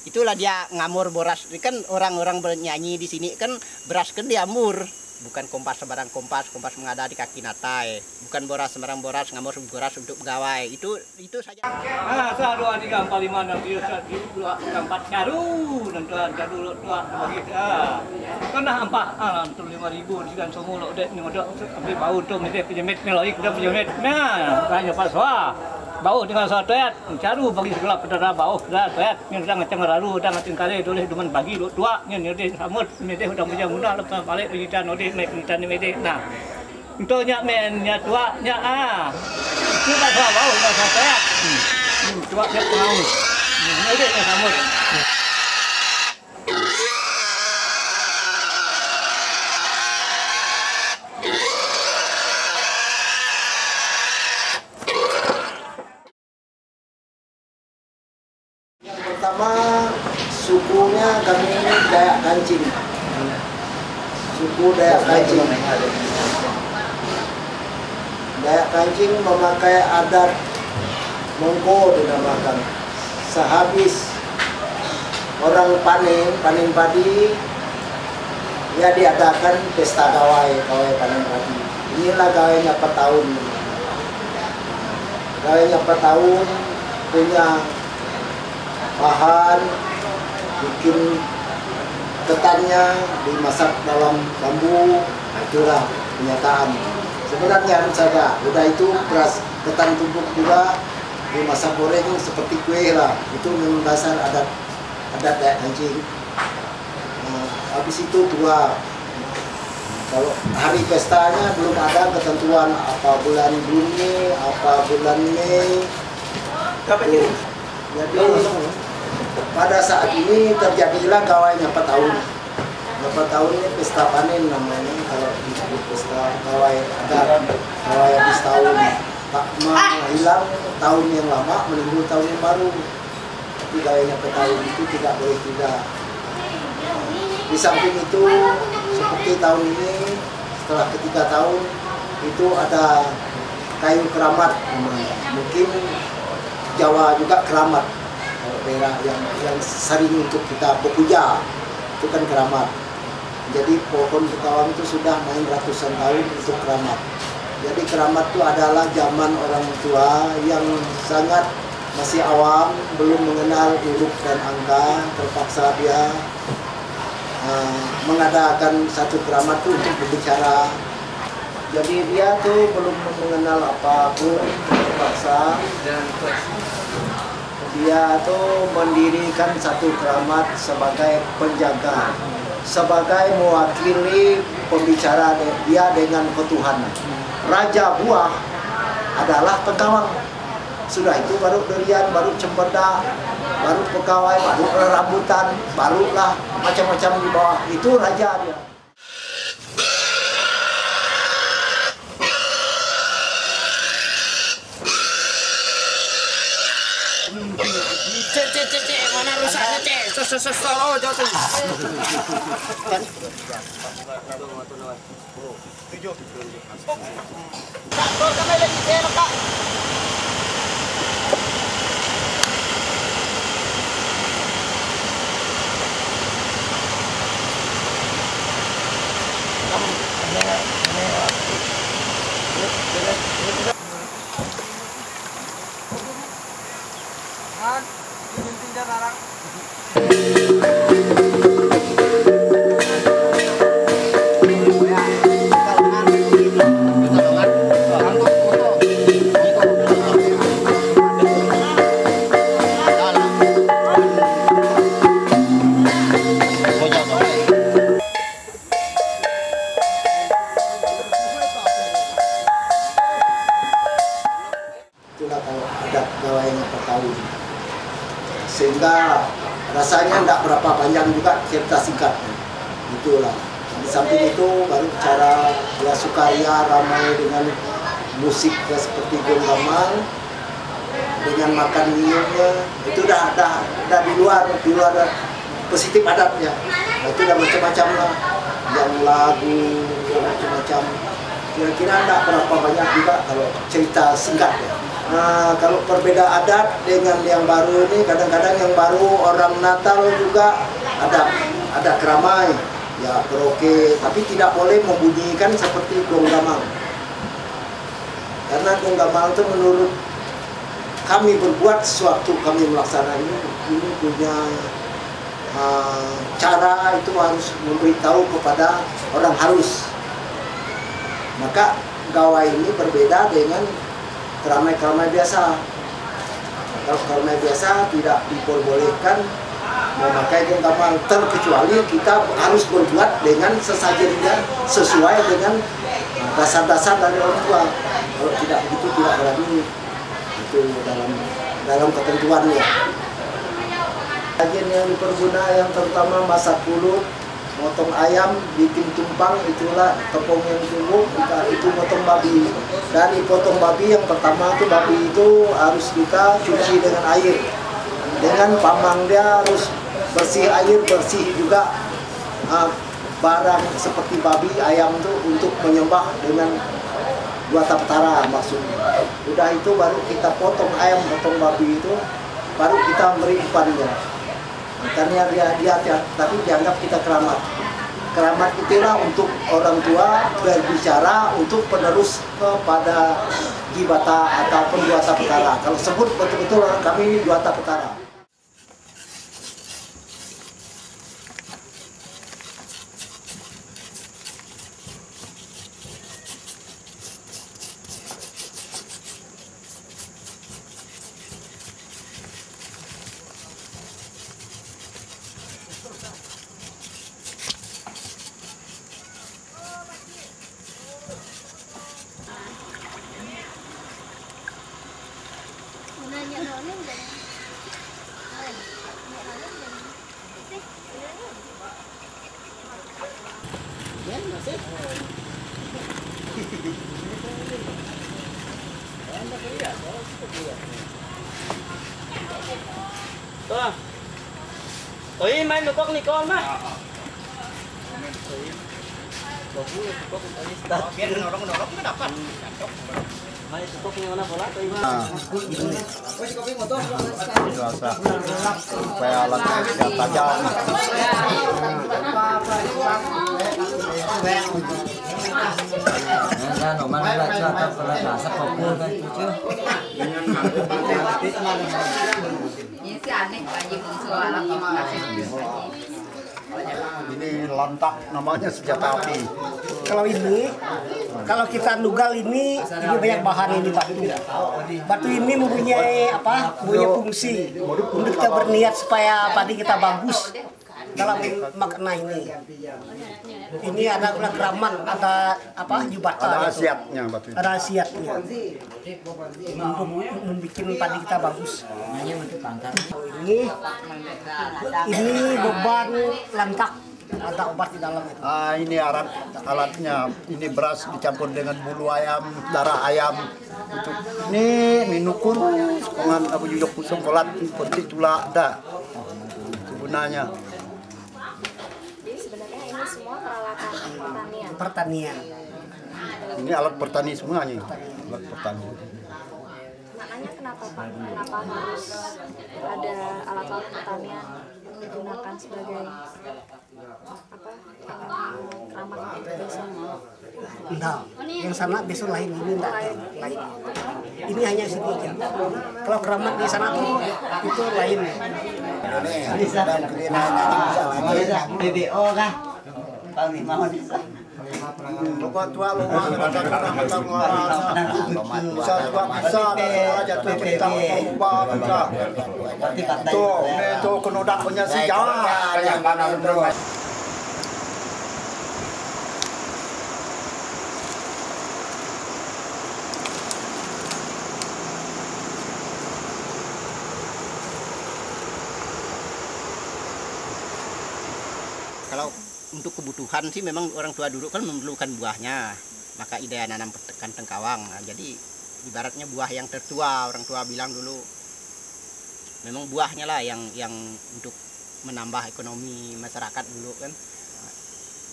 itulah dia ngamur boras. Kan orang-orang bernyanyi di sini kan beras kan diamur. Bukan kompas sembarang kompas mengada di kaki natai. Bukan boras sembarang boras, ngamur boras untuk pegawai. Itu saja. Ah, 1, 2, 3, 4, 5, 6, 7, 1, 2, 4 caru dan dulu bagi kena 5.000 di kan semua lo dek ni modal ambil bau tu mesti penyemet meloi kita penyemet nah banyak paswa bau dengan sotet caru bagi segala pedara bau dah sotet yang dah ngacang lalu dah ngacang kali tulis demen bagi dua nya ni samut mesti udah punya mudah lepas balik penyitan odi mek penyitan mesti nah untuknya mennya tua nya kita bau dah sotet tua dia tahu ni dia samut. Pertama sukunya kami ini Dayak Kancing, suku Dayak Kancing. Dayak Kancing memakai adat Mongko dinamakan. Sehabis orang panen padi, ya diadakan pesta gawai panen padi. Inilah gawainya per tahun. Gawainya per tahun punya bahan, bikin ketannya dimasak dalam bambu, itulah kenyataan. Sebenarnya harus saja, udah itu beras ketan tumbuk juga dimasak goreng seperti kue lah. Itu memang dasar adat Dayak Kancing. Nah, habis itu tua. Kalau hari pestanya belum ada ketentuan apa bulan Juni, apa bulan Mei. Jadi pada saat ini terjadilah gawainya 4 tahun. 4 tahun ini pesta panen namanya kalau disebut pesta gawai adat, gawai habis tahun. Tak hilang tahun yang lama menunggu tahun yang baru. Tapi gawainya 4 tahun itu tidak boleh tidak. Di samping itu seperti tahun ini setelah ketiga tahun itu ada kayu keramat namanya. Mungkin Jawa juga keramat. Kalau daerah yang sering untuk kita berpuja itu kan keramat. Jadi pohon ketawang itu sudah main ratusan tahun untuk keramat. Jadi keramat itu adalah zaman orang tua yang sangat masih awam, belum mengenal huruf dan angka, terpaksa dia mengadakan satu keramat itu untuk berbicara. Jadi dia tuh belum mengenal apapun, terpaksa dia tuh mendirikan satu keramat sebagai penjaga, sebagai mewakili pembicara dia dengan ketuhanan. Raja buah adalah pegawai. Sudah itu baru durian, baru cempedak, baru pegawai, baru rambutan, barulah macam-macam di bawah. Itu raja dia. Cek, mana rusaknya cek? Solo jatuh. Kak, kami lagi serok kak. Itulah kalau adat gawainya per tahun. Sehingga rasanya tidak berapa panjang juga cerita singkat. Itulah. Di samping itu baru cara ya sukaria ramai dengan musik ya, seperti gonggaman, dengan makan minumnya itu udah di luar positif adatnya. Nah, itu udah macam-macam lah, yang lagu macam-macam. Kira-kira tidak berapa banyak juga kalau cerita singkat ya. Nah, kalau berbeda adat dengan yang baru ini, kadang-kadang yang baru orang Natal juga ada keramai, ya karaoke, tapi tidak boleh membunyikan seperti gong gamal. Karena gong gamal itu menurut kami berbuat sewaktu kami melaksanakan ini punya cara itu harus memberitahu kepada orang halus. Maka gawai ini berbeda dengan keramai-keramai biasa. Kalau keramai biasa tidak diperbolehkan memakai gong gamal, terkecuali kita harus berbuat dengan sesajennya sesuai dengan dasar-dasar dari orang tua. Kalau tidak begitu tidak berani, itu dalam ketentuannya. Sajen yang diperguna yang terutama masak pulut, motong ayam, bikin tumpang, itulah tepung yang tumbuk, itu motong babi. Dari potong babi yang pertama itu babi itu harus kita cuci dengan air. Dengan pamang dia harus bersih air, bersih juga barang seperti babi, ayam itu untuk menyembah dengan 2 taptara maksudnya. Udah itu baru kita potong ayam, potong babi itu, baru kita beri umpannya. Karena dia tapi dianggap kita keramat. Keramat itulah untuk orang tua berbicara untuk penerus kepada Jibata ataupun 2 taptara. Kalau sebut betul-betul orang kami ini 2 taptara. Oi, main nukok nih kon mah. Biar dorong-dorong nggak dapat. Main nukok nih mana bola tuh mah. Rasa supaya alatnya bisa tajam. Ra nó mang lại cho ta là sắp có cua đây chứ. Ini lontak namanya senjata api. Kalau kita nugal ini banyak bahan ini batu. Batu ini mempunyai fungsi untuk kita berniat supaya padi kita bagus dalam makna ini. Ini ada keraman, ada jubata. Ada khasiatnya batu ini. Ada khasiatnya. Untuk membuat padi kita bagus. Ini beban lantak. Ada obat di dalam itu. Ini alatnya. Ini beras dicampur dengan bulu ayam, darah ayam. Untuk ini nukun, dengan abu jujok kusung kolat, penting tula ada. Itu gunanya. Jadi sebenarnya ini semua peralatan Pertanian. Ini alat pertani semuanya. Alat pertani. Maknanya kenapa Pak? Kenapa harus ada alat-alat pertanian digunakan sebagai keramat biasa? Nah, yang sana besok lain ini enggak lain. Ini hanya sini aja. Kalau keramat di sana tuh itu lain. Ini sedang BBO kah? Kami mau Lupa tua lupa bisa juga bisa jatuh bintang lupa bisa tuh itu kenodak punya sejarah yang mana terus. Kalau untuk kebutuhan sih memang orang tua dulu kan memerlukan buahnya, maka ide nanam kanteng kawang. Nah, jadi ibaratnya buah yang tertua, orang tua bilang dulu memang buahnya lah yang untuk menambah ekonomi masyarakat dulu kan. Nah,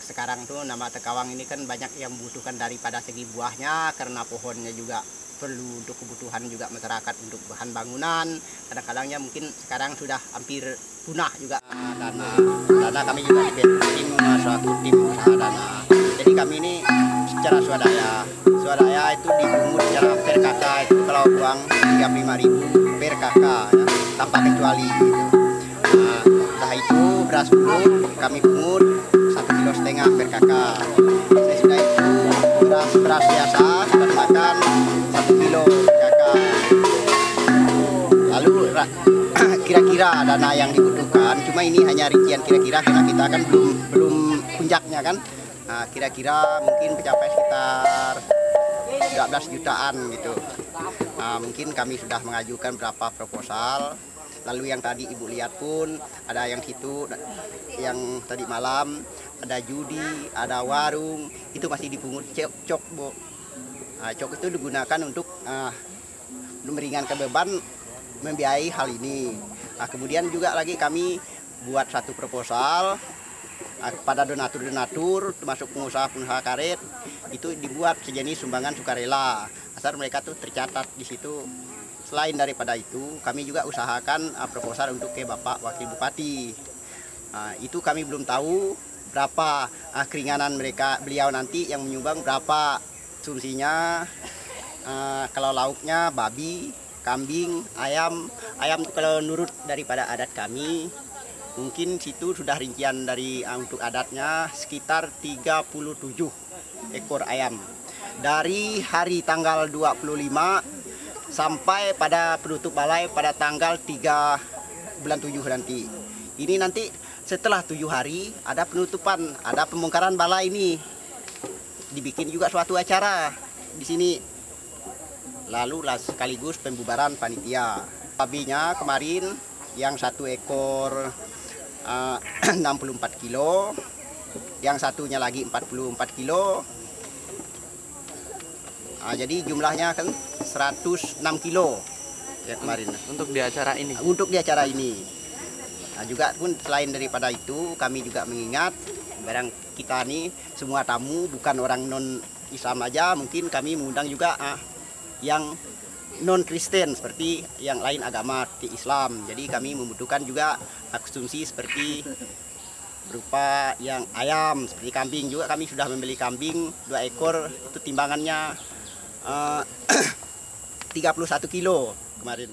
sekarang tuh nama tekawang ini kan banyak yang membutuhkan daripada segi buahnya karena pohonnya juga perlu untuk kebutuhan juga masyarakat untuk bahan bangunan. Kadang-kadangnya mungkin sekarang sudah hampir punah juga. Dana kami juga dibentuk suatu tim usaha dana. Jadi kami ini secara swadaya itu dipungut secara per kakak, itu kalau uang 35.000 per kakak ya, tanpa kecuali gitu. Setelah itu beras buluk kami pungut 1,5 kilo per kakak. Sesudah itu beras biasa sudah makan 1 kilo per kakak. Lalu kira-kira dana yang dibutuhkan, cuma ini hanya rincian kira-kira karena kita kan belum puncaknya kan. Kira-kira mungkin mencapai sekitar 12 jutaan gitu. Mungkin kami sudah mengajukan berapa proposal. Lalu yang tadi ibu lihat pun ada yang situ, yang tadi malam ada judi, ada warung, itu masih dipungut cok, Bu. Cok itu digunakan untuk meringankan beban membiayai hal ini. Kemudian juga lagi kami buat satu proposal kepada donatur-donatur, termasuk pengusaha-pengusaha karet, itu dibuat sejenis sumbangan sukarela. Asal mereka tuh tercatat di situ. Selain daripada itu, kami juga usahakan proposal untuk ke Bapak Wakil Bupati. Itu kami belum tahu berapa keringanan beliau nanti yang menyumbang berapa konsumsinya. Kalau lauknya babi, kambing, ayam itu kalau nurut daripada adat kami, mungkin situ sudah rincian dari untuk adatnya sekitar 37 ekor ayam. Dari hari tanggal 25 sampai pada penutup balai pada tanggal 3 bulan 7 nanti. Ini nanti setelah 7 hari ada penutupan, ada pembongkaran balai ini. Dibikin juga suatu acara di sini. Lalu sekaligus pembubaran panitia. Babinya kemarin yang 1 ekor 64 kilo, yang satunya lagi 44 kilo. Jadi jumlahnya kan 106 kilo ya kemarin. Untuk di acara ini? Untuk di acara ini. Juga pun selain daripada itu kami juga mengingat barang kita nih semua tamu bukan orang non Islam aja, mungkin kami mengundang juga yang non Kristen seperti yang lain agama di Islam. Jadi kami membutuhkan juga konsumsi seperti berupa yang ayam, seperti kambing juga kami sudah membeli kambing 2 ekor, itu timbangannya 31 kilo kemarin.